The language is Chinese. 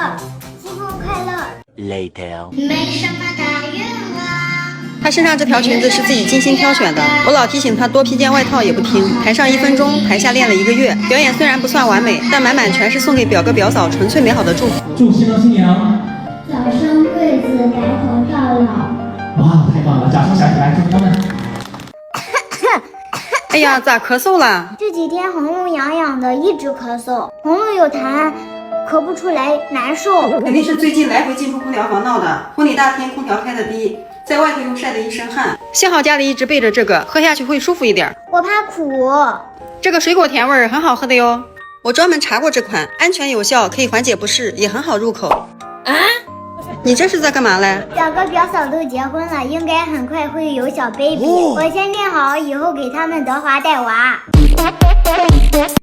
乐，新婚快乐。 Later， 没什么大愿望。她身上这条裙子是自己精心挑选的，我老提醒她多披件外套也不听。台上1分钟，台下练了1个月，表演虽然不算完美，但满满全是送给表哥表嫂纯粹美好的祝福。祝新郎新娘早生贵子，白头到老。哇，太棒了！掌声响起来，祝福他们。哎呀，咋咳嗽了？这几天喉咙痒痒的，一直咳嗽，喉咙有痰，咳不出来，难受。肯定是最近来回进出空调房闹的。婚礼大厅空调开的低，在外头又晒得一身汗。幸好家里一直备着这个，喝下去会舒服一点。我怕苦。这个水果甜味儿很好喝的哟，我专门查过这款，安全有效，可以缓解不适，也很好入口。啊？你这是在干嘛嘞？表哥表嫂都结婚了，应该很快会有小 baby。我先练好，以后给他们德华带娃。